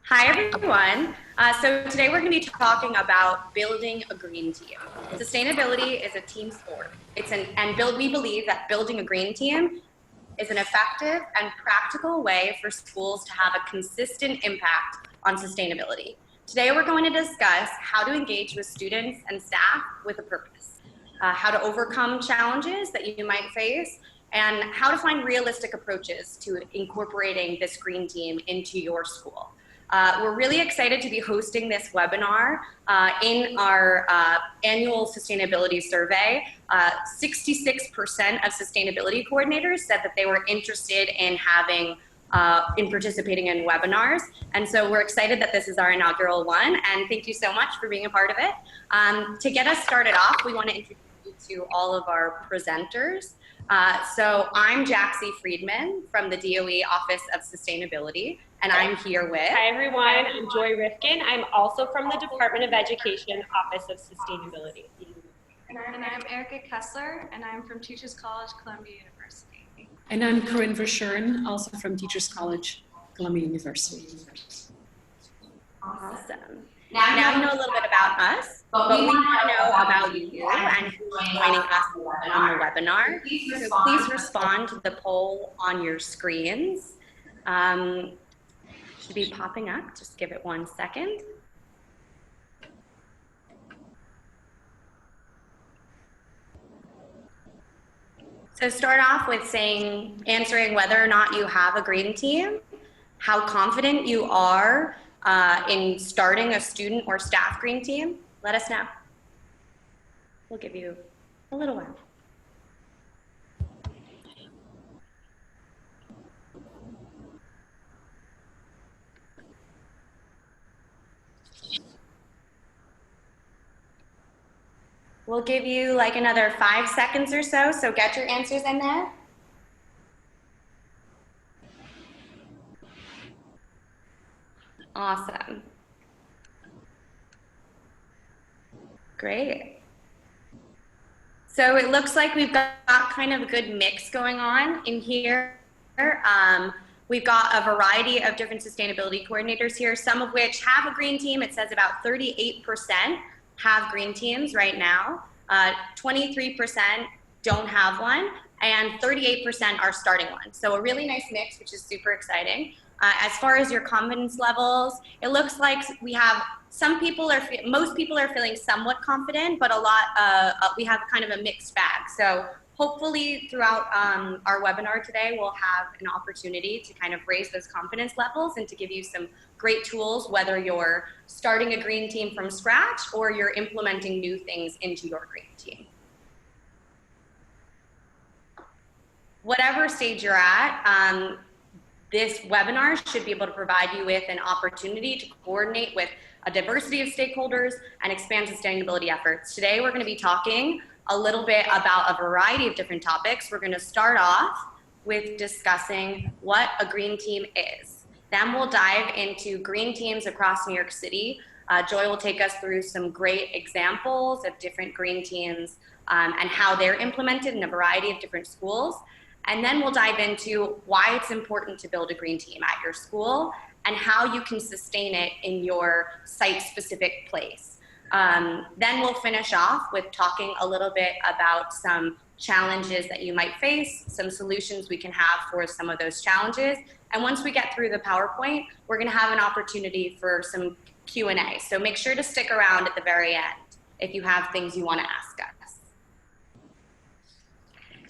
Hi, everyone. So today we're going to be talking about building a green team. Sustainability is a team sport. We believe that building a green team is an effective and practical way for schools to have a consistent impact on sustainability. Today we're going to discuss how to engage with students and staff with a purpose, how to overcome challenges that you might face, and how to find realistic approaches to incorporating this green team into your school. We're really excited to be hosting this webinar in our annual sustainability survey. 66% of sustainability coordinators said that they were interested in participating in webinars. And so we're excited that this is our inaugural one. And thank you so much for being a part of it. To get us started off, we want to introduce you to all of our presenters. So I'm Jaxie Friedman from the DOE Office of Sustainability, and I'm here with... Hi everyone, I'm Joy Rifkin. I'm also from the Department of Education, Office of Sustainability. And I'm Erica Kessler, and I'm from Teachers College, Columbia University. And I'm Corinne Verschuren, also from Teachers College, Columbia University. Awesome. Now you know a little bit about us, but we want to know about you and who's joining us on the webinar. So please respond to the poll on your screens. Should be popping up. Just give it 1 second. So start off with answering whether or not you have a green team, how confident you are in starting a student or staff green team. Let us know. We'll give you a little while. We'll give you like another 5 seconds or so, so get your answers in there. Awesome. Great. So it looks like we've got kind of a good mix going on in here. We've got a variety of different sustainability coordinators here, some of which have a green team. It says about 38% have green teams right now. 23% don't have one, and 38% are starting one. So a really nice mix, which is super exciting. As far as your confidence levels, it looks like we have most people are feeling somewhat confident, but we have kind of a mixed bag. So hopefully throughout our webinar today, we'll have an opportunity to kind of raise those confidence levels and to give you some great tools, whether you're starting a green team from scratch or you're implementing new things into your green team. Whatever stage you're at, this webinar should be able to provide you with an opportunity to coordinate with a diversity of stakeholders and expand sustainability efforts. Today, we're going to be talking a little bit about a variety of different topics. We're going to start off with discussing what a green team is. Then we'll dive into green teams across New York City. Joy will take us through some great examples of different green teams and how they're implemented in a variety of different schools. And then we'll dive into why it's important to build a green team at your school and how you can sustain it in your site-specific place. Then we'll finish off with talking a little bit about some challenges that you might face, some solutions we can have for some of those challenges. And once we get through the PowerPoint, we're going to have an opportunity for some Q&A. So make sure to stick around at the very end if you have things you want to ask us.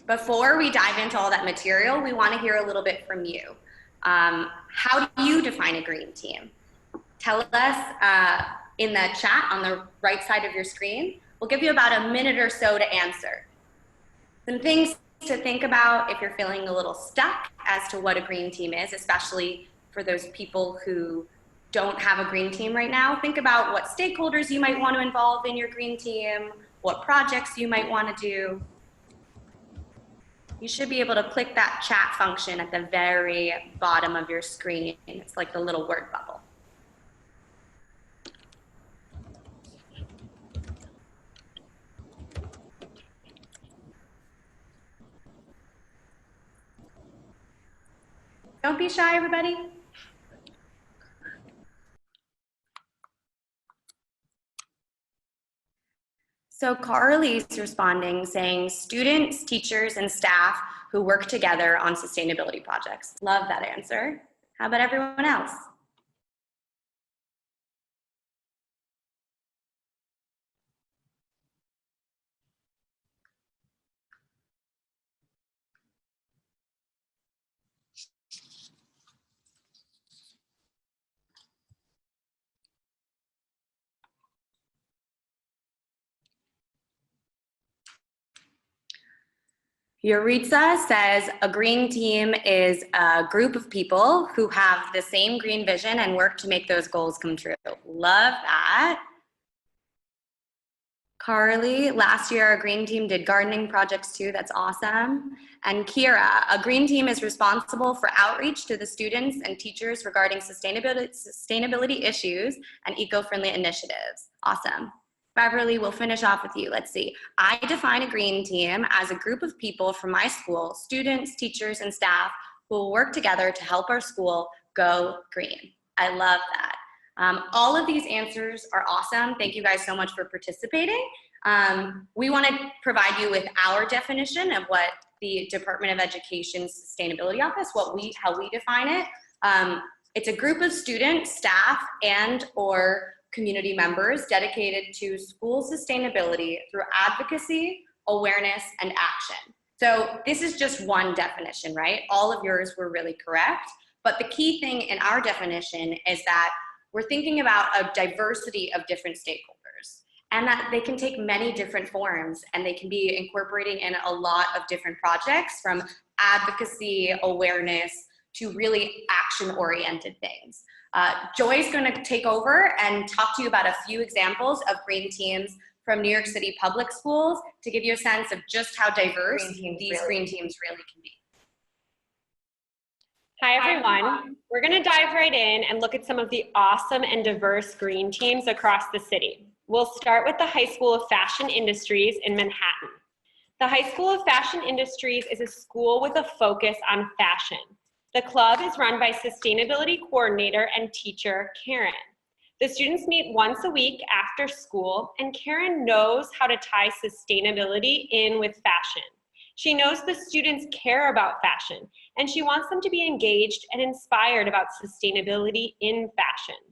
Before we dive into all that material, we want to hear a little bit from you. How do you define a green team? Tell us in the chat on the right side of your screen. We'll give you about a minute or so to answer. Some things to think about if you're feeling a little stuck as to what a green team is, especially for those people who don't have a green team right now. Think about what stakeholders you might want to involve in your green team, what projects you might want to do. You should be able to click that chat function at the very bottom of your screen. It's like the little word bubble. Don't be shy, everybody. So Carly's responding saying students, teachers, and staff who work together on sustainability projects. Love that answer. How about everyone else? Yuritsa says a green team is a group of people who have the same green vision and work to make those goals come true. Love that. Carly, last year our green team did gardening projects too. That's awesome. And Kira, a green team is responsible for outreach to the students and teachers regarding sustainability issues and eco-friendly initiatives. Awesome. Beverly, we'll finish off with you. Let's see. I define a green team as a group of people from my school, students, teachers, and staff who will work together to help our school go green. I love that. All of these answers are awesome. Thank you guys so much for participating. We want to provide you with our definition of what the Department of Education's Sustainability Office, how we define it. It's a group of students, staff, and or community members dedicated to school sustainability through advocacy, awareness, and action. So this is just one definition, right? All of yours were really correct. But the key thing in our definition is that we're thinking about a diversity of different stakeholders and that they can take many different forms and they can be incorporating in a lot of different projects from advocacy, awareness, to really action-oriented things. Joy's gonna take over and talk to you about a few examples of green teams from New York City public schools to give you a sense of just how diverse these green teams really can be. Hi everyone. We're gonna dive right in and look at some of the awesome and diverse green teams across the city. We'll start with the High School of Fashion Industries in Manhattan. The High School of Fashion Industries is a school with a focus on fashion. The club is run by sustainability coordinator and teacher, Karen. The students meet once a week after school, and Karen knows how to tie sustainability in with fashion. She knows the students care about fashion, and she wants them to be engaged and inspired about sustainability in fashion.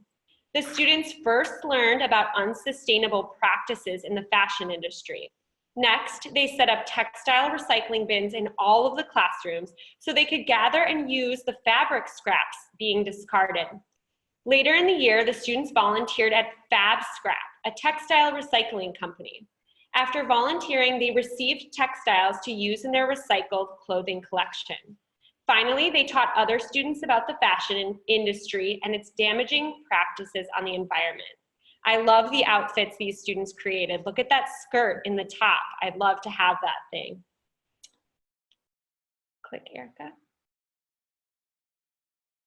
The students first learned about unsustainable practices in the fashion industry. Next, they set up textile recycling bins in all of the classrooms so they could gather and use the fabric scraps being discarded. Later in the year, the students volunteered at Fab Scrap, a textile recycling company. After volunteering, they received textiles to use in their recycled clothing collection. Finally, they taught other students about the fashion industry and its damaging practices on the environment. I love the outfits these students created. Look at that skirt in the top. I'd love to have that thing. Click, Erica.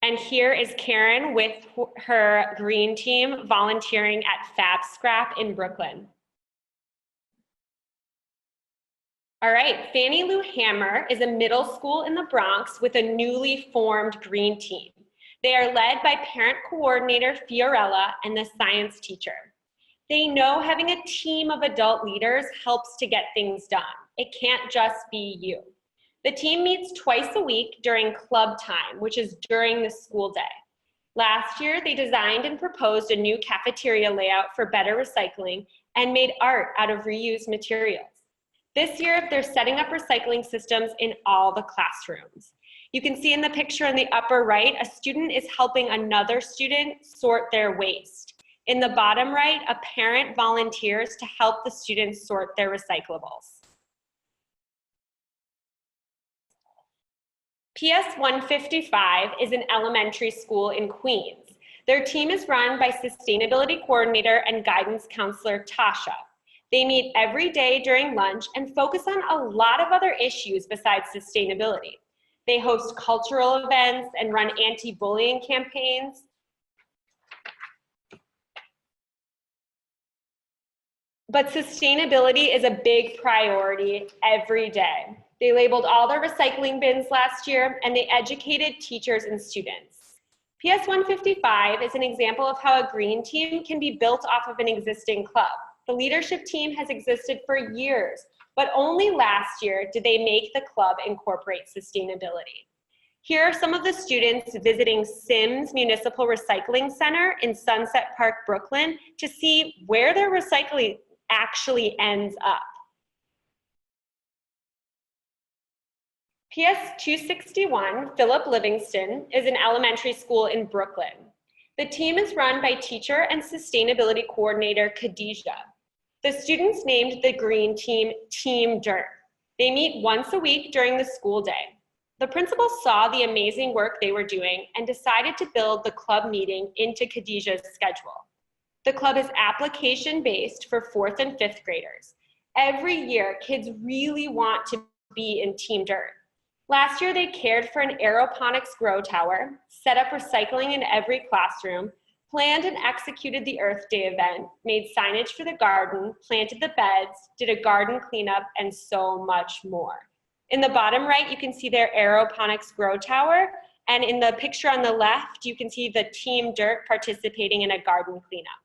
And here is Karen with her green team volunteering at Fab Scrap in Brooklyn. All right, Fannie Lou Hammer is a middle school in the Bronx with a newly formed green team. They are led by parent coordinator Fiorella and the science teacher. They know having a team of adult leaders helps to get things done. It can't just be you. The team meets twice a week during club time, which is during the school day. Last year, they designed and proposed a new cafeteria layout for better recycling and made art out of reused materials. This year, they're setting up recycling systems in all the classrooms. You can see in the picture in the upper right, a student is helping another student sort their waste. In the bottom right, a parent volunteers to help the students sort their recyclables. PS 155 is an elementary school in Queens. Their team is run by sustainability coordinator and guidance counselor Tasha. They meet every day during lunch and focus on a lot of other issues besides sustainability. They host cultural events and run anti-bullying campaigns. But sustainability is a big priority every day. They labeled all their recycling bins last year, and they educated teachers and students. PS 155 is an example of how a green team can be built off of an existing club. The leadership team has existed for years, but only last year did they make the club incorporate sustainability. Here are some of the students visiting Sims Municipal Recycling Center in Sunset Park, Brooklyn, to see where their recycling actually ends up. PS 261, Philip Livingston, is an elementary school in Brooklyn. The team is run by teacher and sustainability coordinator Khadijah. The students named the green team Team Dirt. They meet once a week during the school day. The principal saw the amazing work they were doing and decided to build the club meeting into Khadijah's schedule. The club is application-based for 4th and 5th graders. Every year, kids really want to be in Team Dirt. Last year, they cared for an aeroponics grow tower, set up recycling in every classroom, planned and executed the Earth Day event, made signage for the garden, planted the beds, did a garden cleanup, and so much more. In the bottom right, you can see their aeroponics grow tower, and in the picture on the left, you can see the Team Dirt participating in a garden cleanup.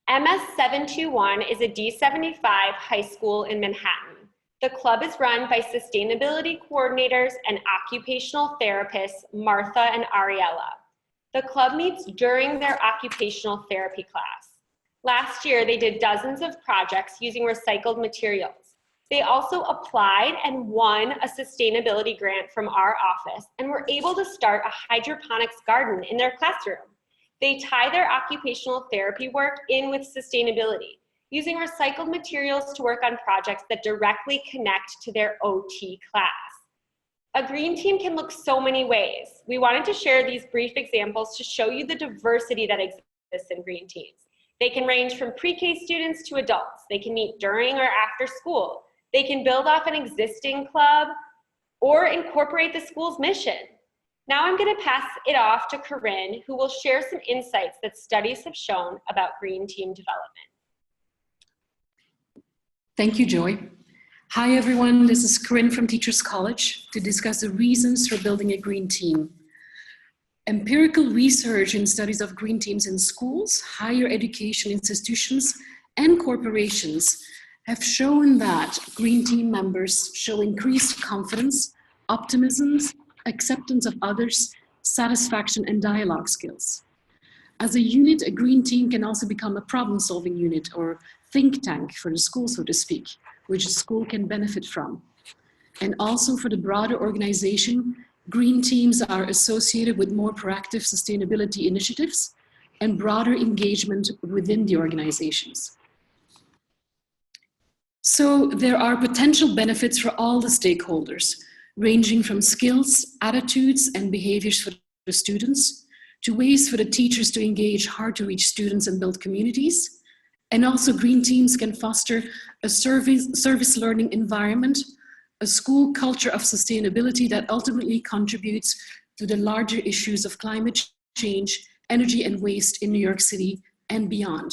MS 721 is a D75 high school in Manhattan. The club is run by sustainability coordinators and occupational therapists, Martha and Ariella. The club meets during their occupational therapy class. Last year, they did dozens of projects using recycled materials. They also applied and won a sustainability grant from our office and were able to start a hydroponics garden in their classroom. They tie their occupational therapy work in with sustainability, using recycled materials to work on projects that directly connect to their OT class. A green team can look so many ways. We wanted to share these brief examples to show you the diversity that exists in green teams. They can range from pre-K students to adults. They can meet during or after school. They can build off an existing club or incorporate the school's mission. Now I'm going to pass it off to Corinne, who will share some insights that studies have shown about green team development. Thank you, Joy. Hi, everyone. This is Corinne from Teachers College to discuss the reasons for building a green team. Empirical research and studies of green teams in schools, higher education institutions, and corporations have shown that green team members show increased confidence, optimism, acceptance of others, satisfaction, and dialogue skills. As a unit, a green team can also become a problem-solving unit or think tank for the school, so to speak, which a school can benefit from. And also for the broader organization, green teams are associated with more proactive sustainability initiatives and broader engagement within the organizations. So there are potential benefits for all the stakeholders, ranging from skills, attitudes, and behaviors for the students, to ways for the teachers to engage hard-to-reach students and build communities. And also green teams can foster a service learning environment, a school culture of sustainability that ultimately contributes to the larger issues of climate change, energy and waste in New York City and beyond.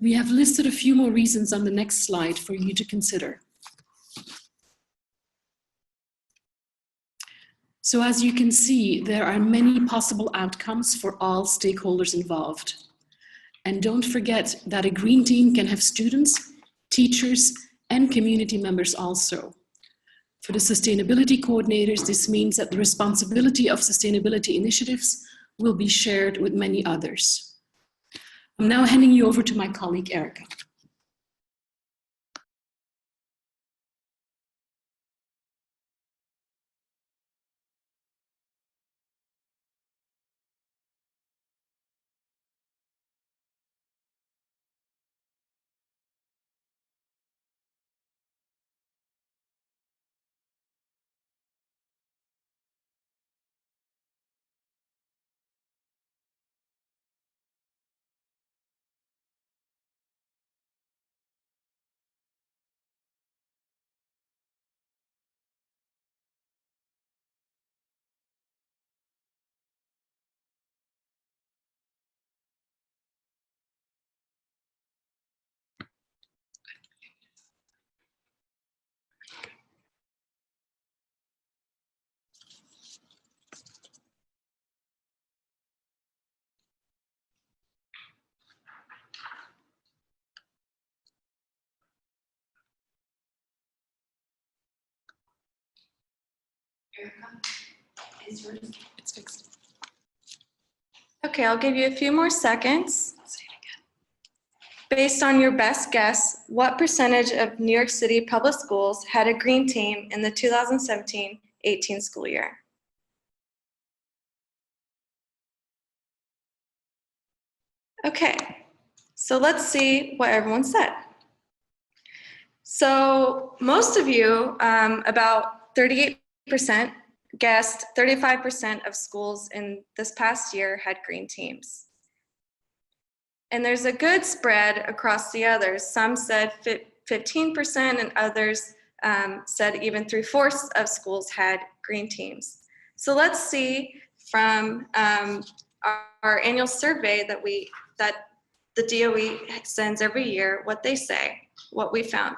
We have listed a few more reasons on the next slide for you to consider. So as you can see, there are many possible outcomes for all stakeholders involved. And don't forget that a green team can have students, teachers, and community members also. For the sustainability coordinators, this means that the responsibility of sustainability initiatives will be shared with many others. I'm now handing you over to my colleague, Erica. It's fixed. Okay, I'll give you a few more seconds. Based on your best guess, what percentage of New York City public schools had a green team in the 2017-18 school year? Okay, so let's see what everyone said. So most of you, about 38%, guessed 35% of schools in this past year had green teams. And there's a good spread across the others. Some said 15% and others said even 3/4 of schools had green teams. So let's see from our annual survey that the DOE sends every year what they say, what we found.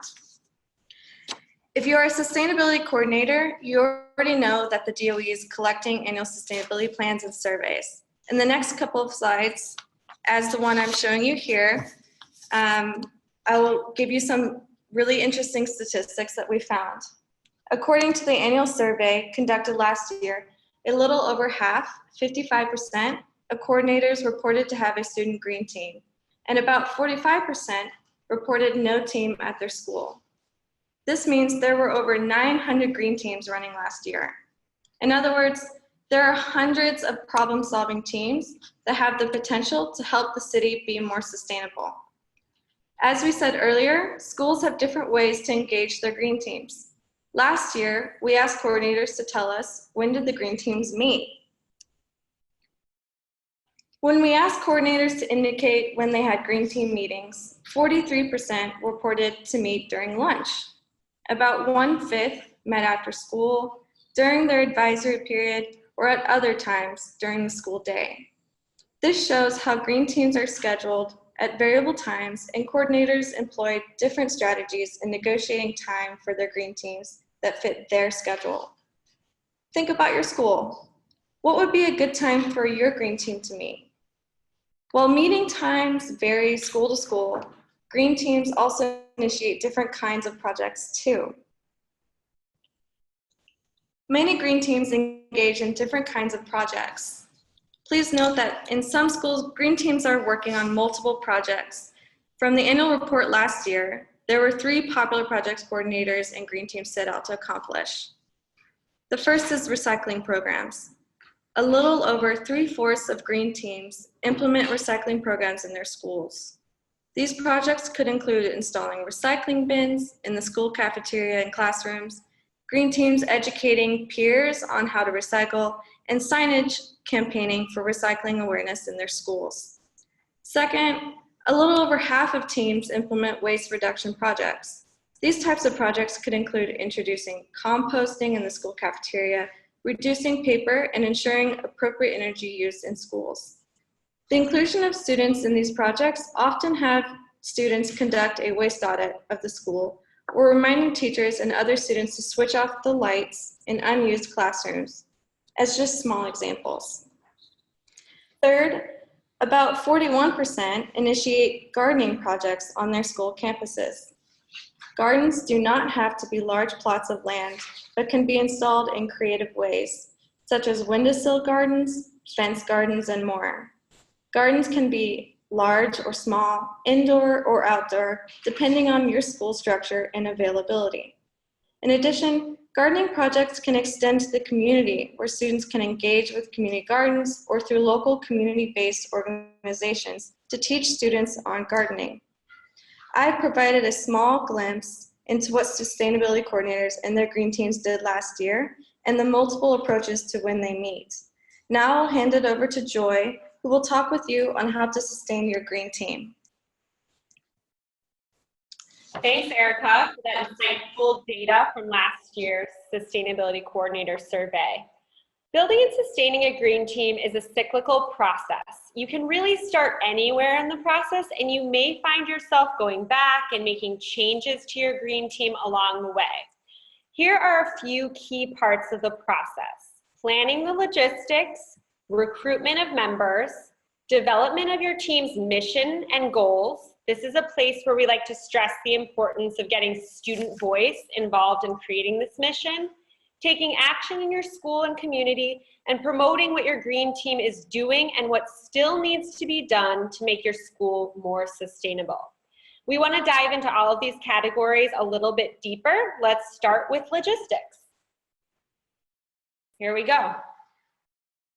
If you are a sustainability coordinator, you already know that the DOE is collecting annual sustainability plans and surveys. In the next couple of slides, as the one I'm showing you here, I will give you some really interesting statistics that we found. According to the annual survey conducted last year, a little over half, 55%, of coordinators reported to have a student green team, and about 45% reported no team at their school. This means there were over 900 green teams running last year. In other words, there are hundreds of problem-solving teams that have the potential to help the city be more sustainable. As we said earlier, schools have different ways to engage their green teams. Last year, we asked coordinators to tell us, when did the green teams meet? When we asked coordinators to indicate when they had green team meetings, 43% reported to meet during lunch. About 1/5 met after school, during their advisory period, or at other times during the school day. This shows how green teams are scheduled at variable times, and coordinators employ different strategies in negotiating time for their green teams that fit their schedule. Think about your school. What would be a good time for your green team to meet? While meeting times vary school to school, green teams also initiate different kinds of projects too. Many green teams engage in different kinds of projects. Please note that in some schools, green teams are working on multiple projects. From the annual report last year, there were 3 popular projects coordinators and green teams set out to accomplish. The first is recycling programs. A little over 3/4 of green teams implement recycling programs in their schools. These projects could include installing recycling bins in the school cafeteria and classrooms, green teams educating peers on how to recycle, and signage campaigning for recycling awareness in their schools. Second, a little over half of teams implement waste reduction projects. These types of projects could include introducing composting in the school cafeteria, reducing paper, and ensuring appropriate energy use in schools. The inclusion of students in these projects often have students conduct a waste audit of the school, or reminding teachers and other students to switch off the lights in unused classrooms, as just small examples. Third, about 41% initiate gardening projects on their school campuses. Gardens do not have to be large plots of land, but can be installed in creative ways, such as windowsill gardens, fence gardens, and more. Gardens can be large or small, indoor or outdoor, depending on your school structure and availability. In addition, gardening projects can extend to the community, where students can engage with community gardens or through local community-based organizations to teach students on gardening. I've provided a small glimpse into what sustainability coordinators and their green teams did last year and the multiple approaches to when they meet. Now I'll hand it over to Joy, who will talk with you on how to sustain your green team. Thanks, Erica, for that insightful data from last year's Sustainability Coordinator Survey. Building and sustaining a green team is a cyclical process. You can really start anywhere in the process, and you may find yourself going back and making changes to your green team along the way. Here are a few key parts of the process: planning the logistics, recruitment of members, development of your team's mission and goals. This is a place where we like to stress the importance of getting student voice involved in creating this mission. taking action in your school and community, and promoting what your green team is doing and what still needs to be done to make your school more sustainable. We want to dive into all of these categories a little bit deeper. Let's start with logistics. Here we go.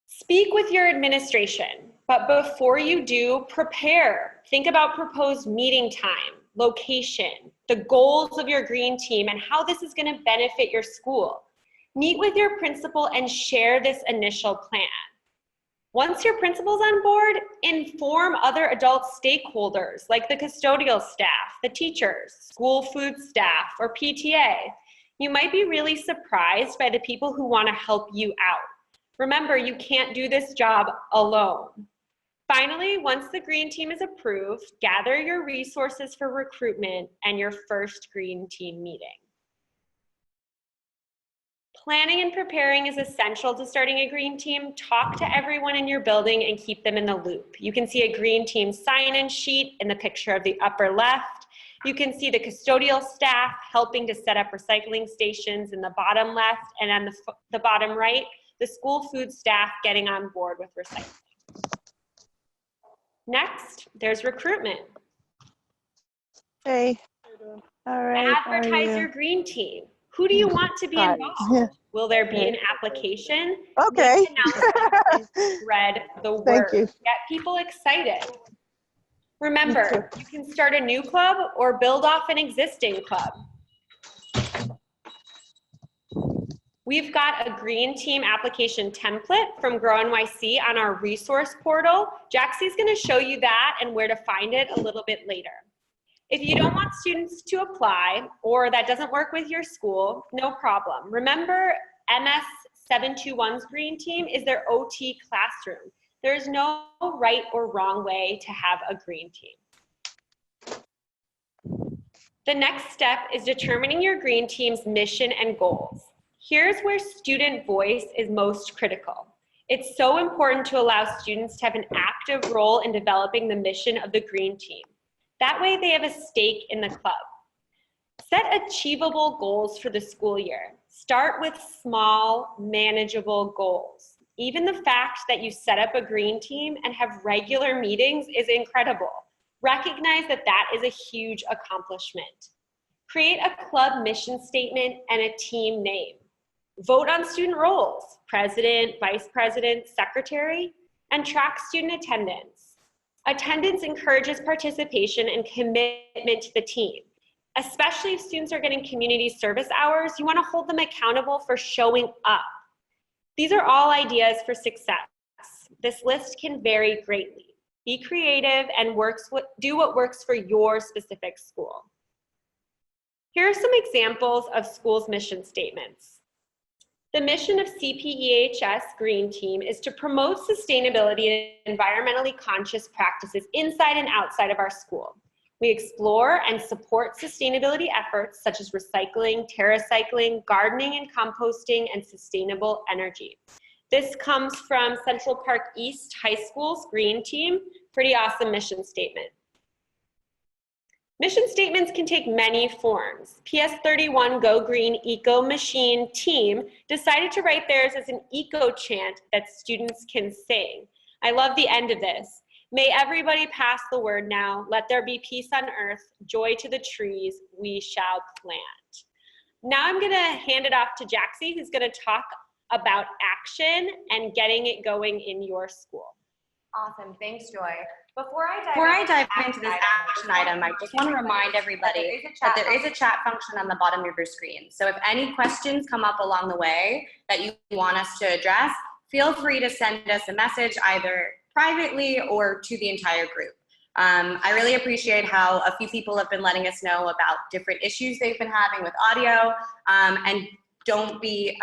Speak with your administration, but before you do, prepare. Think about proposed meeting time, location, the goals of your green team, and how this is going to benefit your school. Meet with your principal and share this initial plan. Once your principal's on board, inform other adult stakeholders like the custodial staff, the teachers, school food staff, or PTA. You might be really surprised by the people who want to help you out. Remember, you can't do this job alone. Finally, once the green team is approved, gather your resources for recruitment and your first green team meeting. Planning and preparing is essential to starting a green team. Talk to everyone in your building and keep them in the loop. You can see a green team sign-in sheet in the picture of the upper left. You can see the custodial staff helping to set up recycling stations in the bottom left, and on the bottom right, the school food staff getting on board with recycling. Next, there's recruitment. Hey. All right. Advertise your green team. Who do you want to be involved? Will there be an application? Okay. Spread the word. Thank you. Get people excited. Remember, you can start a new club or build off an existing club. We've got a green team application template from Grow NYC on our resource portal. Jaxie's going to show you that and where to find it a little bit later. If you don't want students to apply or that doesn't work with your school, no problem. Remember, MS 721's green team is their OT classroom. There is no right or wrong way to have a green team. The next step is determining your green team's mission and goals. Here's where student voice is most critical. It's so important to allow students to have an active role in developing the mission of the green team. That way they have a stake in the club. Set achievable goals for the school year. Start with small, manageable goals. Even the fact that you set up a green team and have regular meetings is incredible. Recognize that that is a huge accomplishment. Create a club mission statement and a team name. Vote on student roles, president, vice president, secretary, and track student attendance. Attendance encourages participation and commitment to the team. Especially if students are getting community service hours, you want to hold them accountable for showing up. These are all ideas for success. This list can vary greatly. Be creative and do what works for your specific school. Here are some examples of schools' mission statements. The mission of CPEHS Green Team is to promote sustainability and environmentally conscious practices inside and outside of our school. We explore and support sustainability efforts such as recycling, TerraCycling, gardening and composting, and sustainable energy. This comes from Central Park East High School's Green Team. Pretty awesome mission statement. Mission statements can take many forms. PS31 Go Green Eco Machine team decided to write theirs as an eco chant that students can sing. I love the end of this. May everybody pass the word now. Let there be peace on earth, joy to the trees, we shall plant. Now I'm gonna hand it off to Jaxie, who's gonna talk about action and getting it going in your school. Awesome, thanks Joy. Before I dive into this action item, I just want to remind everybody that there is a chat function on the bottom of your screen. So if any questions come up along the way that you want us to address, feel free to send us a message either privately or to the entire group. I really appreciate how a few people have been letting us know about different issues they've been having with audio, and don't be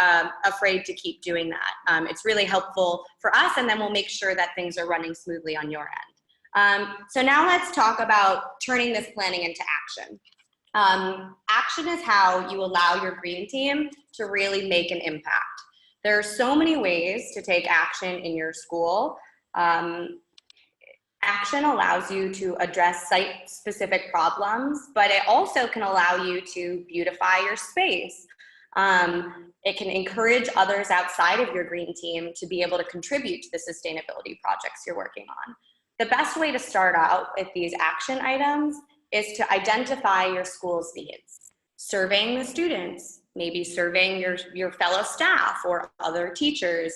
afraid to keep doing that. It's really helpful for us, and then we'll make sure that things are running smoothly on your end. So now let's talk about turning this planning into action. Action is how you allow your green team to really make an impact. There are so many ways to take action in your school. Action allows you to address site-specific problems, but it also can allow you to beautify your space. It can encourage others outside of your green team to be able to contribute to the sustainability projects you're working on. The best way to start out with these action items is to identify your school's needs. Surveying the students, maybe surveying your fellow staff or other teachers.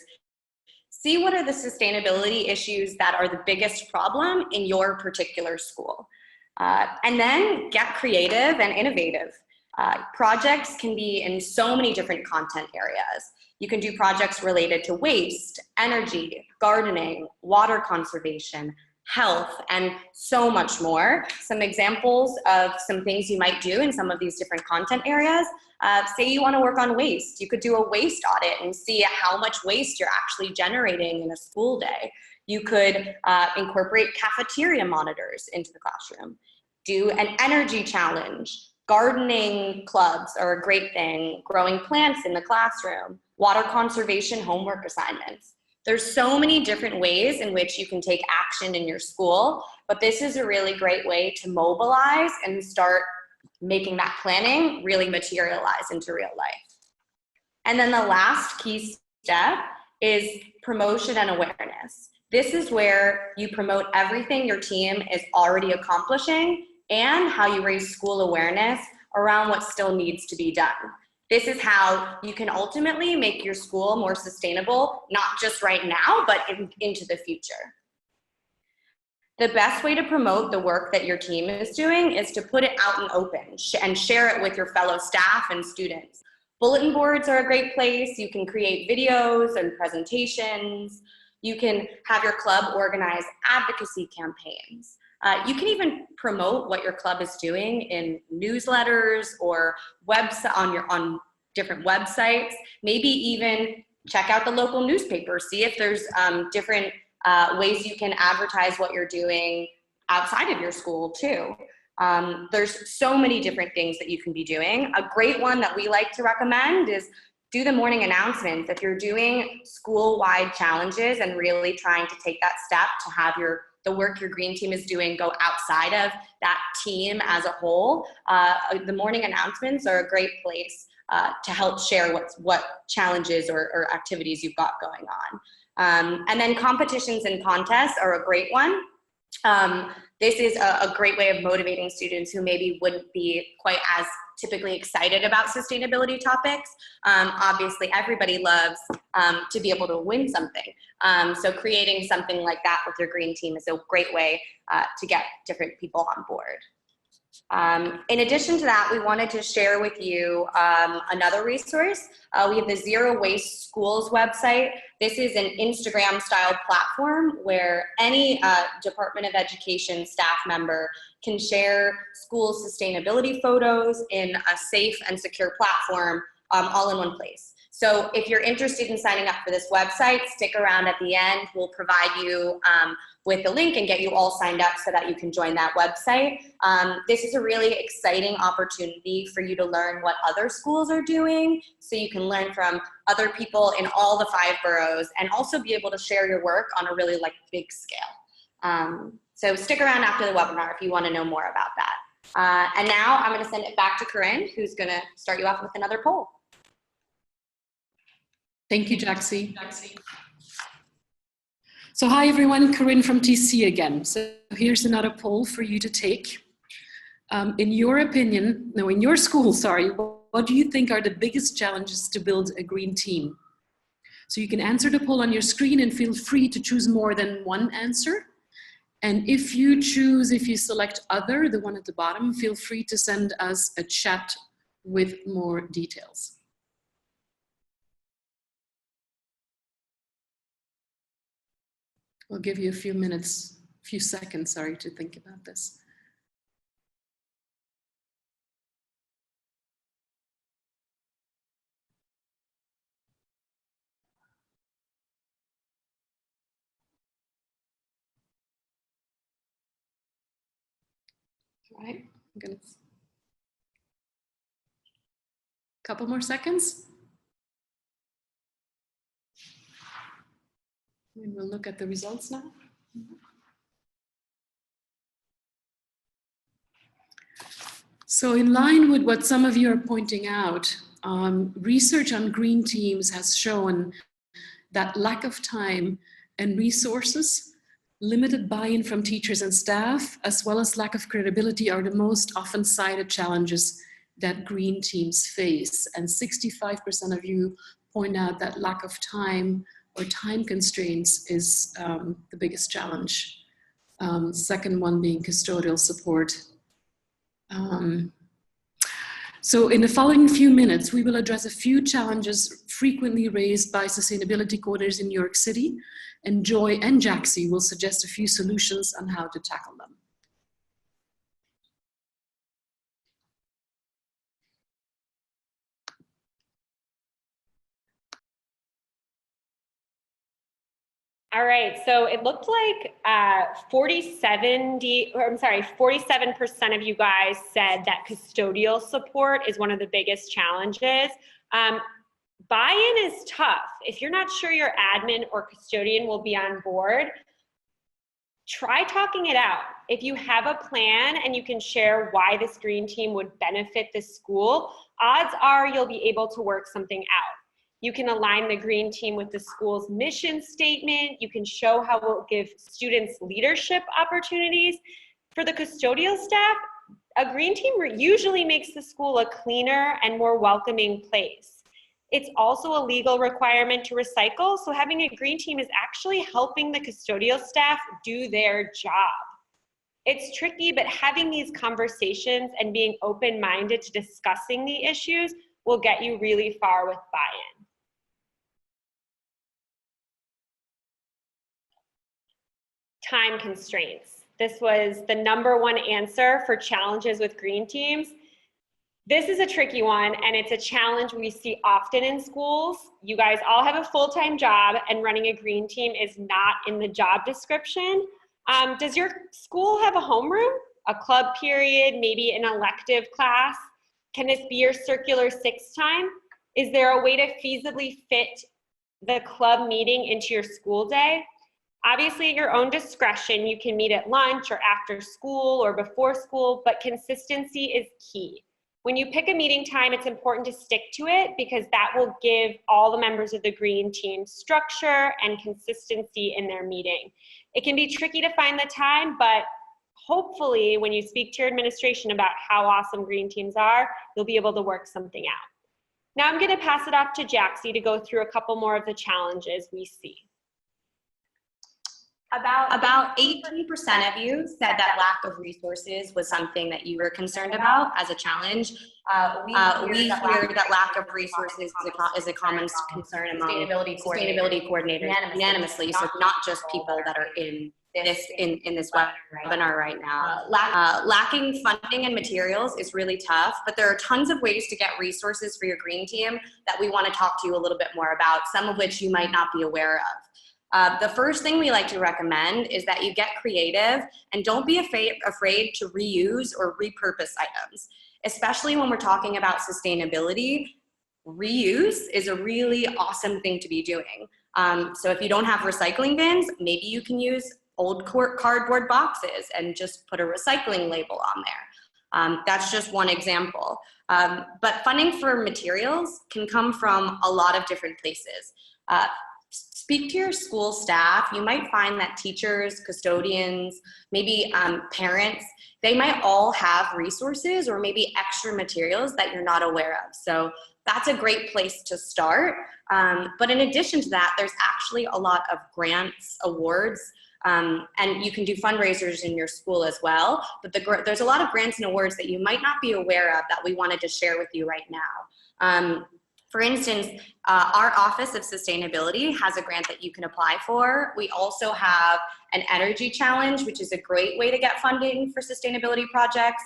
See what are the sustainability issues that are the biggest problem in your particular school. And then get creative and innovative. Projects can be in so many different content areas. You can do projects related to waste, energy, gardening, water conservation, health, and so much more. Some examples of some things you might do in some of these different content areas. Say you want to work on waste. You could do a waste audit and see how much waste you're actually generating in a school day. You could incorporate cafeteria monitors into the classroom. Do an energy challenge. Gardening clubs are a great thing. Growing plants in the classroom. Water conservation homework assignments. There's so many different ways in which you can take action in your school, but this is a really great way to mobilize and start making that planning really materialize into real life. And then the last key step is promotion and awareness. This is where you promote everything your team is already accomplishing and how you raise school awareness around what still needs to be done. This is how you can ultimately make your school more sustainable, not just right now, but into the future. The best way to promote the work that your team is doing is to put it out in open and share it with your fellow staff and students. Bulletin boards are a great place. You can create videos and presentations. You can have your club organize advocacy campaigns. You can even promote what your club is doing in newsletters or on different websites. Maybe even check out the local newspaper. See if there's different ways you can advertise what you're doing outside of your school too. There's so many different things that you can be doing. A great one that we like to recommend is do the morning announcements. If you're doing school-wide challenges and really trying to take that step to have the work your green team is doing go outside of that team as a whole, the morning announcements are a great place to help share what challenges or activities you've got going on. And then competitions and contests are a great one. This is a great way of motivating students who maybe wouldn't be quite as typically excited about sustainability topics. Obviously, everybody loves to be able to win something. So creating something like that with your green team is a great way to get different people on board. In addition to that, we wanted to share with you another resource. We have the Zero Waste Schools website. This is an Instagram-style platform where any Department of Education staff member can share school sustainability photos in a safe and secure platform all in one place. So if you're interested in signing up for this website, stick around at the end. We'll provide you with the link and get you all signed up so that you can join that website. This is a really exciting opportunity for you to learn what other schools are doing, so you can learn from other people in all the 5 boroughs and also be able to share your work on a really big scale. So stick around after the webinar if you want to know more about that. And now I'm going to send it back to Corinne, who's going to start you off with another poll. Thank you, Jaxie. So hi everyone, Corinne from TC again. So here's another poll for you to take. In your opinion, no, in your school, sorry, what do you think are the biggest challenges to build a green team? So you can answer the poll on your screen and feel free to choose more than one answer. And if you select other, the one at the bottom, feel free to send us a chat with more details. We'll give you a few seconds, sorry, to think about this. All right, I'm gonna, couple more seconds. And we'll look at the results now. So in line with what some of you are pointing out, research on green teams has shown that lack of time and resources, limited buy-in from teachers and staff, as well as lack of credibility are the most often cited challenges that green teams face. And 65% of you point out that lack of time or time constraints is the biggest challenge. Second one being custodial support. So in the following few minutes, we will address a few challenges frequently raised by sustainability coordinators in New York City, and Joy and Jaxie will suggest a few solutions on how to tackle them. All right, so it looked like 47% of you guys said that custodial support is one of the biggest challenges. Buy-in is tough. If you're not sure your admin or custodian will be on board, try talking it out. If you have a plan and you can share why this green team would benefit the school, odds are you'll be able to work something out. You can align the green team with the school's mission statement. You can show how we'll give students leadership opportunities. For the custodial staff, a green team usually makes the school a cleaner and more welcoming place. It's also a legal requirement to recycle, so having a green team is actually helping the custodial staff do their job. It's tricky, but having these conversations and being open-minded to discussing the issues will get you really far with buy-in. Time constraints. This was the #1 answer for challenges with green teams. This is a tricky one, and it's a challenge we see often in schools. You guys all have a full-time job, and running a green team is not in the job description. Does your school have a homeroom, a club period, maybe an elective class? Can this be your circular 6 time? Is there a way to feasibly fit the club meeting into your school day? Obviously, at your own discretion, you can meet at lunch or after school or before school, but consistency is key. When you pick a meeting time, it's important to stick to it because that will give all the members of the green team structure and consistency in their meeting. It can be tricky to find the time, but hopefully when you speak to your administration about how awesome green teams are, you'll be able to work something out. Now I'm going to pass it off to Jaxie to go through a couple more of the challenges we see. About 18% of you said that lack of resources was something that you were concerned about as a challenge. We hear that lack of resources is a common concern among sustainability coordinators unanimously, so not just people that are in this webinar right now. Lacking funding and materials is really tough, but there are tons of ways to get resources for your green team that we want to talk to you a little bit more about, some of which you might not be aware of. The first thing we like to recommend is that you get creative and don't be afraid to reuse or repurpose items, especially when we're talking about sustainability. Reuse is a really awesome thing to be doing. So if you don't have recycling bins, maybe you can use old cardboard boxes and just put a recycling label on there. That's just one example. But funding for materials can come from a lot of different places. Speak to your school staff. You might find that teachers, custodians, maybe parents, they might all have resources or maybe extra materials that you're not aware of. So that's a great place to start. But in addition to that, there's actually a lot of grants, awards, and you can do fundraisers in your school as well. But there's a lot of grants and awards that you might not be aware of that we wanted to share with you right now. For instance, our Office of Sustainability has a grant that you can apply for. We also have an energy challenge, which is a great way to get funding for sustainability projects.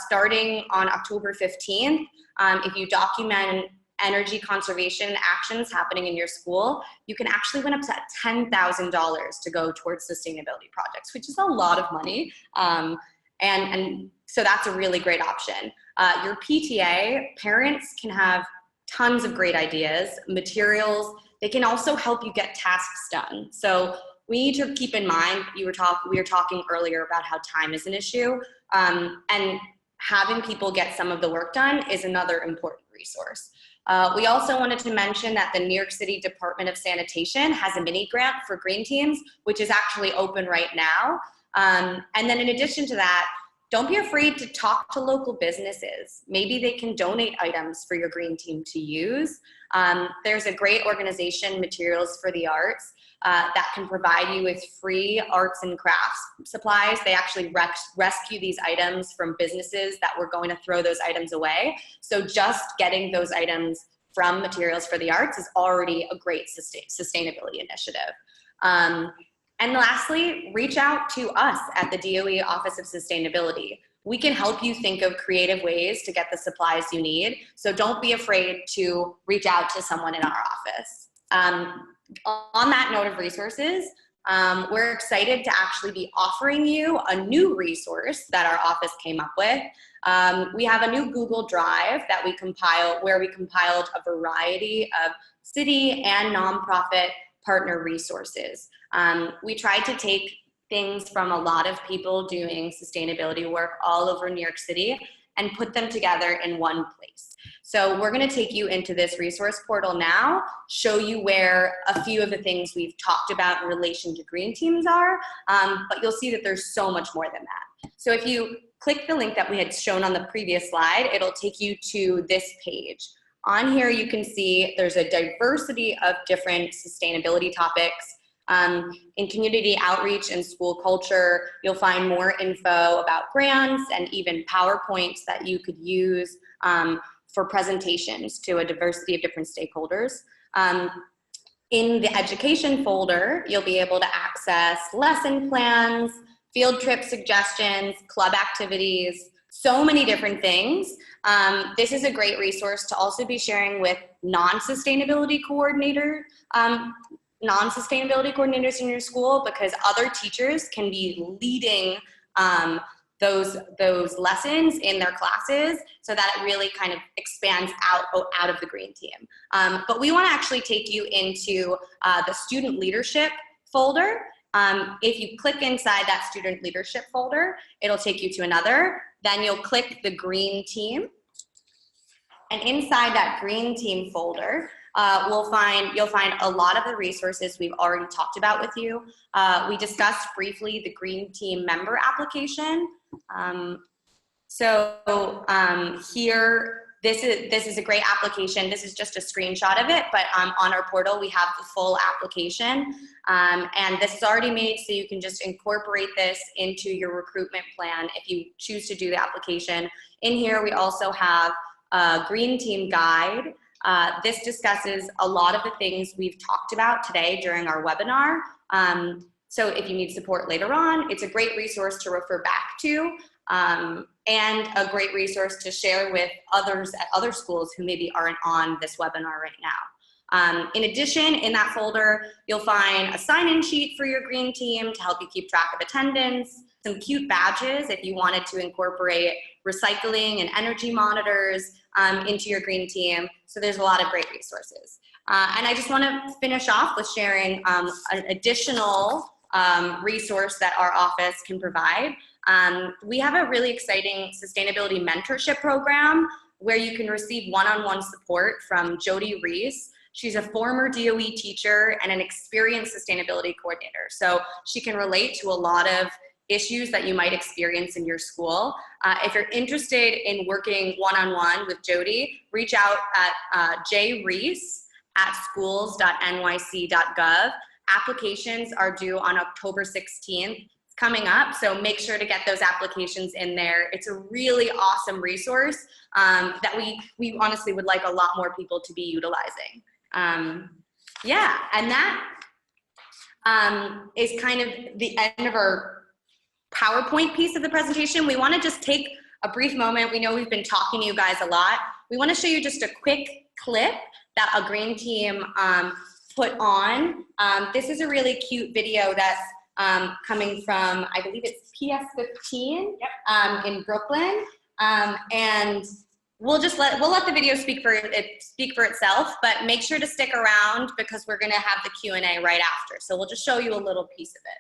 Starting on October 15th, if you document energy conservation actions happening in your school, you can actually win up to $10,000 to go towards sustainability projects, which is a lot of money. And so that's a really great option. Your PTA, parents can have tons of great ideas, materials. They can also help you get tasks done. So we need to keep in mind, we were talking earlier about how time is an issue, and having people get some of the work done is another important resource. We also wanted to mention that the New York City Department of Sanitation has a mini grant for green teams, which is actually open right now. And then in addition to that, don't be afraid to talk to local businesses. Maybe they can donate items for your green team to use. There's a great organization, Materials for the Arts, that can provide you with free arts and crafts supplies. They actually rescue these items from businesses that were going to throw those items away. So just getting those items from Materials for the Arts is already a great sustainability initiative. And lastly, reach out to us at the DOE Office of Sustainability. We can help you think of creative ways to get the supplies you need. So don't be afraid to reach out to someone in our office. On that note of resources, we're excited to actually be offering you a new resource that our office came up with. We have a new Google Drive that we compiled, where we compiled a variety of city and nonprofit partner resources. We tried to take things from a lot of people doing sustainability work all over New York City and put them together in one place. So we're gonna take you into this resource portal now, show you where a few of the things we've talked about in relation to green teams are, but you'll see that there's so much more than that. So if you click the link that we had shown on the previous slide, it'll take you to this page. On here, you can see there's a diversity of different sustainability topics. In community outreach and school culture, you'll find more info about grants and even PowerPoints that you could use for presentations to a diversity of different stakeholders. In the education folder, you'll be able to access lesson plans, field trip suggestions, club activities, so many different things. This is a great resource to also be sharing with non-sustainability coordinators in your school, because other teachers can be leading those lessons in their classes, so that it really kind of expands out of the green team. But we want to actually take you into the student leadership folder. If you click inside that student leadership folder, it'll take you to another. Then you'll click the green team. And inside that green team folder, you'll find a lot of the resources we've already talked about with you. We discussed briefly the green team member application. Here, this is a great application. This is just a screenshot of it, but on our portal, we have the full application. And this is already made, so you can just incorporate this into your recruitment plan if you choose to do the application. In here, we also have a green team guide. This discusses a lot of the things we've talked about today during our webinar. So if you need support later on, it's a great resource to refer back to, and a great resource to share with others at other schools who maybe aren't on this webinar right now. In addition, in that folder, you'll find a sign-in sheet for your green team to help you keep track of attendance, some cute badges if you wanted to incorporate recycling and energy monitors into your green team. So there's a lot of great resources. And I just want to finish off with sharing an additional resource that our office can provide. We have a really exciting sustainability mentorship program where you can receive one-on-one support from Jody Reese. She's a former DOE teacher and an experienced sustainability coordinator. So she can relate to a lot of issues that you might experience in your school. If you're interested in working one-on-one with Jody, reach out at jreese@schools.nyc.gov. Applications are due on October 16th. It's coming up, so make sure to get those applications in there. It's a really awesome resource that we honestly would like a lot more people to be utilizing. Yeah, and that is kind of the end of our PowerPoint piece of the presentation. We want to just take a brief moment. We know we've been talking to you guys a lot. We want to show you just a quick clip that a green team put on. This is a really cute video that's coming from, I believe it's PS15 in Brooklyn. And we'll let the video speak for itself, but make sure to stick around because we're gonna have the Q&A right after. So we'll just show you a little piece of it.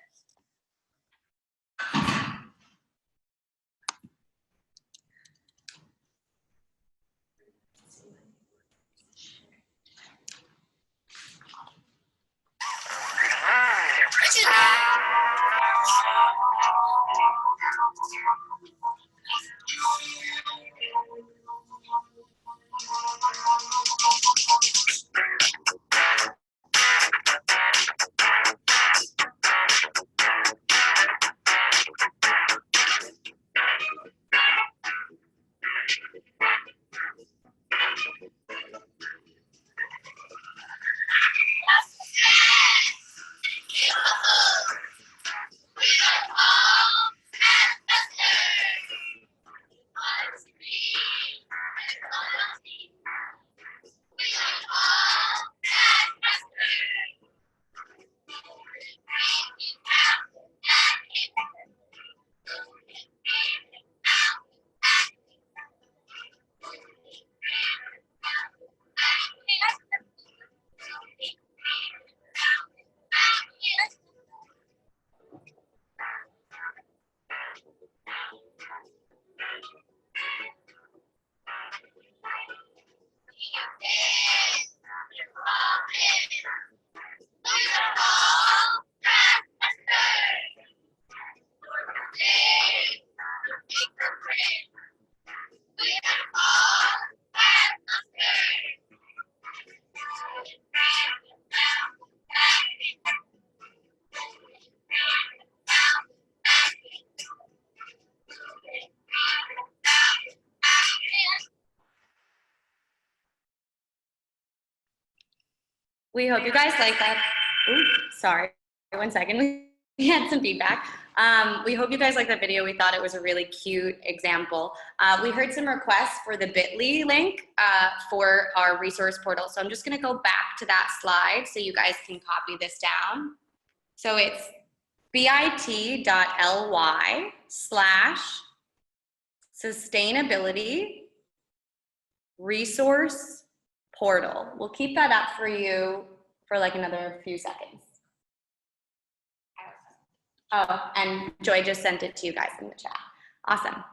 We hope you guys like that. Ooh, sorry, 1 second. We had some feedback. We hope you guys like that video. We thought it was a really cute example. We heard some requests for the bit.ly link for our resource portal. So I'm just gonna go back to that slide so you guys can copy this down. So it's bit.ly/sustainability resource portal. We'll keep that up for you for like another few seconds. Oh, and Joy just sent it to you guys in the chat. Awesome.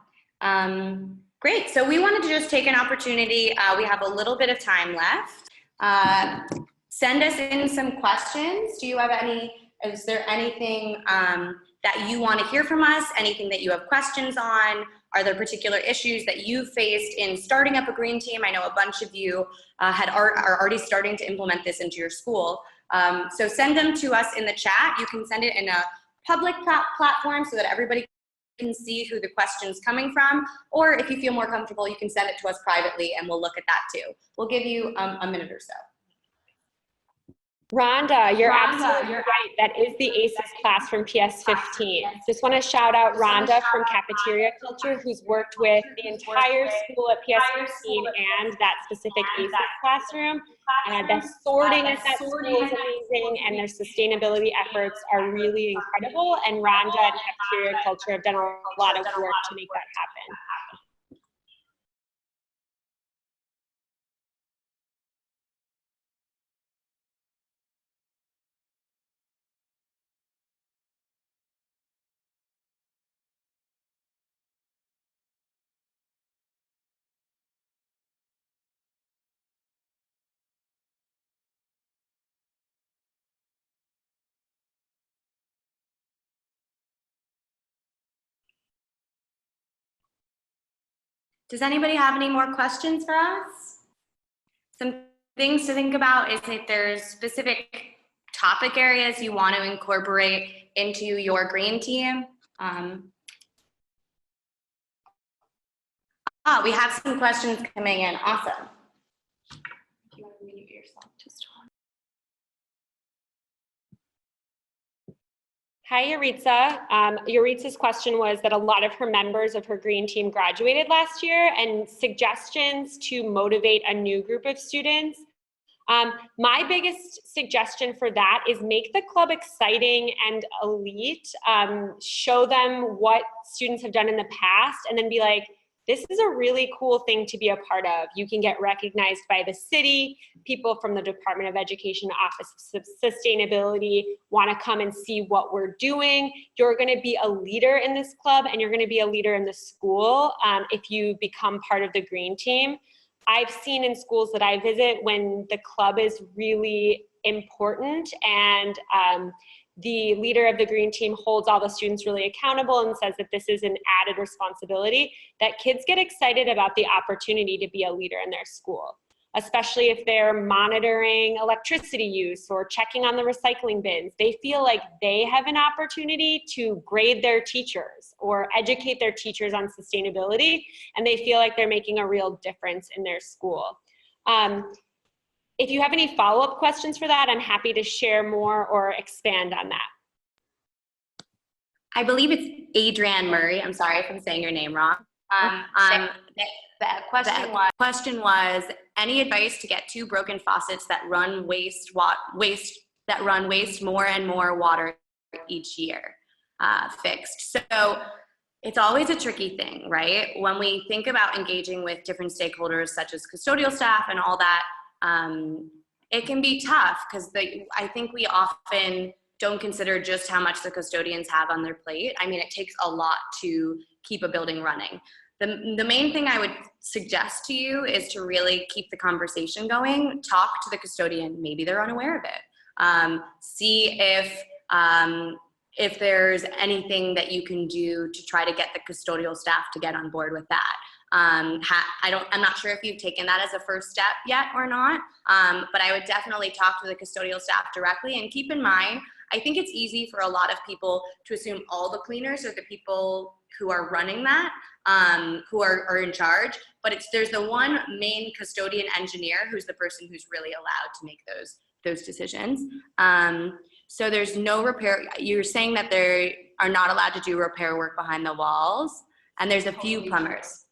Great. So we wanted to just take an opportunity. We have a little bit of time left. Send us in some questions. Do you have any, is there anything that you want to hear from us? Anything that you have questions on? Are there particular issues that you faced in starting up a green team? I know a bunch of you are already starting to implement this into your school. So send them to us in the chat. You can send it in a public platform so that everybody can see who the question's coming from. Or if you feel more comfortable, you can send it to us privately and we'll look at that too. We'll give you a minute or so. Rhonda, you're absolutely right. That is the ACES class from PS15. Just want to shout out Rhonda from Cafeteria Culture, who's worked with the entire school at PS15 and that specific ACES classroom. The sorting at that school is amazing, and their sustainability efforts are really incredible. And Rhonda and Cafeteria Culture have done a lot of work to make that happen. Does anybody have any more questions for us? Some things to think about is if there's specific topic areas you want to incorporate into your green team. We have some questions coming in. Awesome. Do you want to mute yourself just Hi, Yaritza. Yaritza's question was that a lot of her members of her green team graduated last year, and suggestions to motivate a new group of students. My biggest suggestion for that is make the club exciting and elite. Show them what students have done in the past and then be like, this is a really cool thing to be a part of. You can get recognized by the city. People from the Department of Education Office of Sustainability want to come and see what we're doing. You're going to be a leader in this club, and you're going to be a leader in the school if you become part of the green team. I've seen in schools that I visit when the club is really important and the leader of the green team holds all the students really accountable and says that this is an added responsibility, that kids get excited about the opportunity to be a leader in their school, especially if they're monitoring electricity use or checking on the recycling bins. They feel like they have an opportunity to grade their teachers or educate their teachers on sustainability, and they feel like they're making a real difference in their school. If you have any follow-up questions for that, I'm happy to share more or expand on that. I believe it's Adrienne Murray. I'm sorry if I'm saying your name wrong. The question was, any advice to get 2 broken faucets that run waste more and more water each year fixed? So it's always a tricky thing, right? When we think about engaging with different stakeholders such as custodial staff and all that, it can be tough because I think we often don't consider just how much the custodians have on their plate. I mean, it takes a lot to keep a building running. The main thing I would suggest to you is to really keep the conversation going. Talk to the custodian. Maybe they're unaware of it. See if there's anything that you can do to try to get the custodial staff to get on board with that. I'm not sure if you've taken that as a first step yet or not, but I would definitely talk to the custodial staff directly. And keep in mind, I think it's easy for a lot of people to assume all the cleaners are the people who are running that, who are in charge, but there's the one main custodian engineer who's the person who's really allowed to make those those decisions. So there's no repair. You're saying that they are not allowed to do repair work behind the walls, and there's a few plumbers.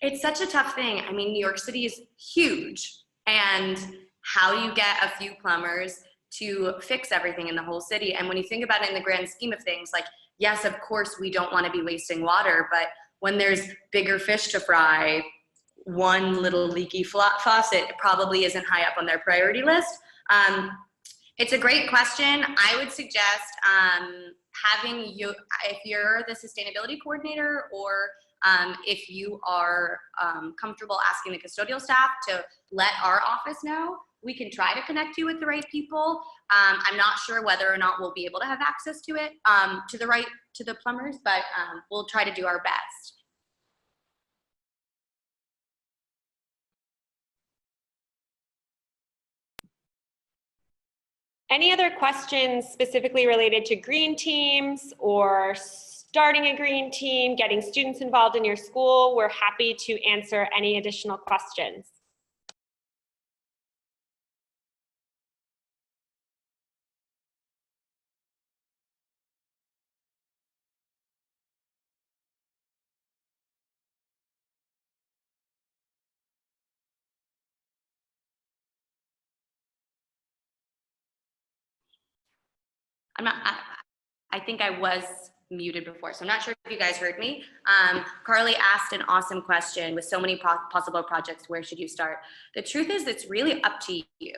It's such a tough thing. I mean, New York City is huge, and how do you get a few plumbers to fix everything in the whole city? And when you think about it in the grand scheme of things, like, yes, of course, we don't want to be wasting water, but when there's bigger fish to fry, one little leaky faucet probably isn't high up on their priority list. It's a great question. I would suggest having you, if you're the sustainability coordinator, or if you are comfortable asking the custodial staff to let our office know, we can try to connect you with the right people. I'm not sure whether or not we'll be able to have access to it, to the plumbers, but we'll try to do our best. Any other questions specifically related to green teams or starting a green team, getting students involved in your school? We're happy to answer any additional questions. I think I was muted before, so I'm not sure if you guys heard me. Carly asked an awesome question with so many possible projects, where should you start? The truth is, it's really up to you.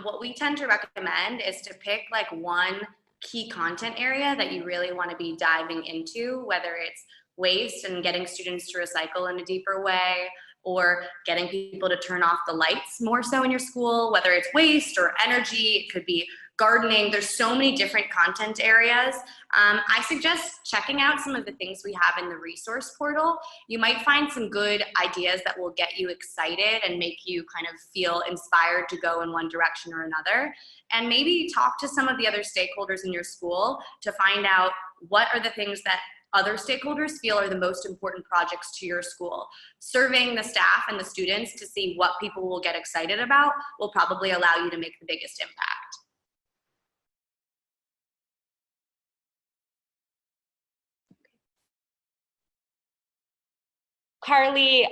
What we tend to recommend is to pick like one key content area that you really want to be diving into, whether it's waste and getting students to recycle in a deeper way, or getting people to turn off the lights more so in your school, whether it's waste or energy, it could be gardening. There's so many different content areas. I suggest checking out some of the things we have in the resource portal. You might find some good ideas that will get you excited and make you kind of feel inspired to go in one direction or another. And maybe talk to some of the other stakeholders in your school to find out what are the things that other stakeholders feel are the most important projects to your school. Surveying the staff and the students to see what people will get excited about will probably allow you to make the biggest impact. Carly,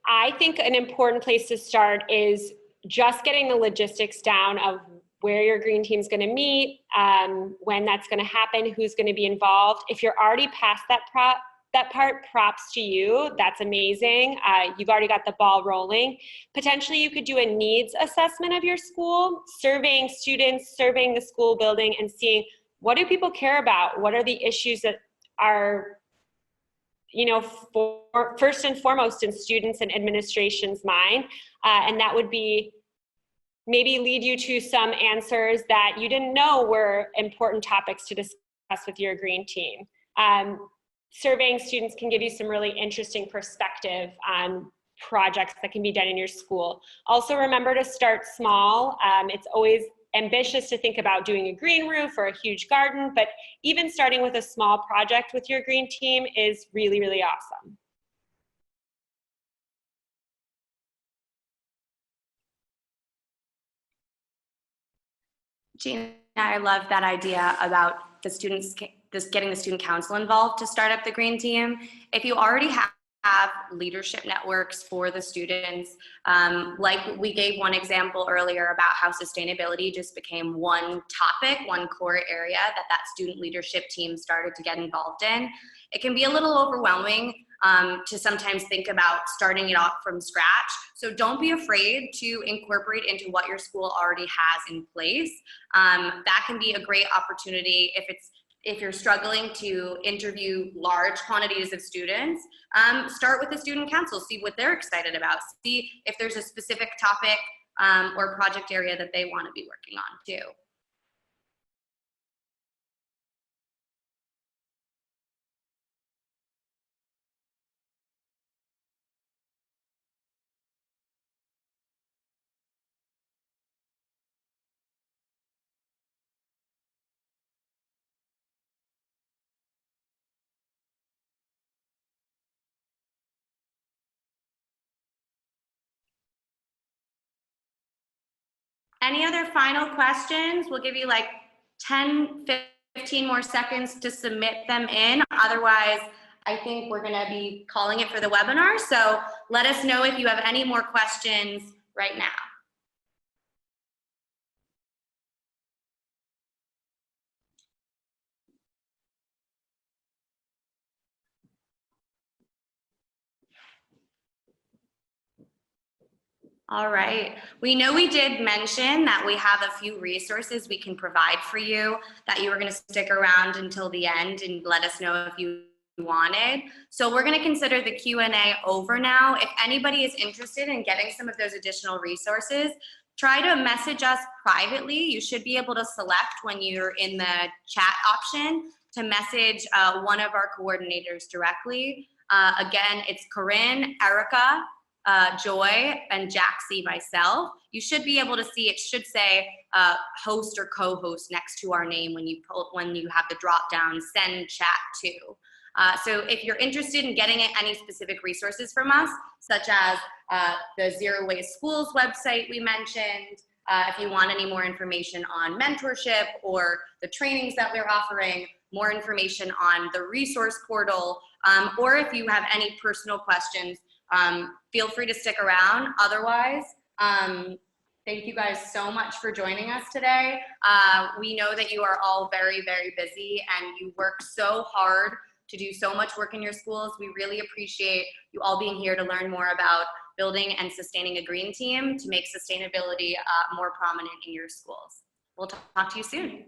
I think an important place to start is just getting the logistics down of where your green team is going to meet, when that's going to happen, who's going to be involved. If you're already past that part, props to you. That's amazing. You've already got the ball rolling. Potentially, you could do a needs assessment of your school, surveying students, surveying the school building, and seeing what do people care about? What are the issues that are, you know, first and foremost in students and administration's mind? And that would be maybe lead you to some answers that you didn't know were important topics to discuss with your green team. Surveying students can give you some really interesting perspective on projects that can be done in your school. Also remember to start small. It's always ambitious to think about doing a green roof or a huge garden, but even starting with a small project with your green team is really, really awesome. Gina, I love that idea about the students, getting the student council involved to start up the green team. If you already have leadership networks for the students, like we gave one example earlier about how sustainability just became one topic, one core area that student leadership team started to get involved in. It can be a little overwhelming to sometimes think about starting it off from scratch. So don't be afraid to incorporate into what your school already has in place. That can be a great opportunity if you're struggling to interview large quantities of students. Start with the student council, see what they're excited about, see if there's a specific topic or project area that they want to be working on too. Any other final questions? We'll give you like 10, 15 more seconds to submit them in. Otherwise, I think we're gonna be calling it for the webinar. So let us know if you have any more questions right now. All right. We know we did mention that we have a few resources we can provide for you, that you were going to stick around until the end and let us know if you wanted. So we're going to consider the Q&A over now. If anybody is interested in getting some of those additional resources, try to message us privately. You should be able to select when you're in the chat option to message one of our coordinators directly. Again, it's Corinne, Erica, Joy, and Jaxie, myself. You should be able to see, it should say host or co-host next to our name when you have the drop down send chat to. So if you're interested in getting any specific resources from us, such as the Zero Waste Schools website we mentioned, if you want any more information on mentorship or the trainings that we're offering, more information on the resource portal, or if you have any personal questions, feel free to stick around. Otherwise, thank you guys so much for joining us today. We know that you are all very, very busy and you work so hard to do so much work in your schools. We really appreciate you all being here to learn more about building and sustaining a green team to make sustainability more prominent in your schools. We'll talk to you soon.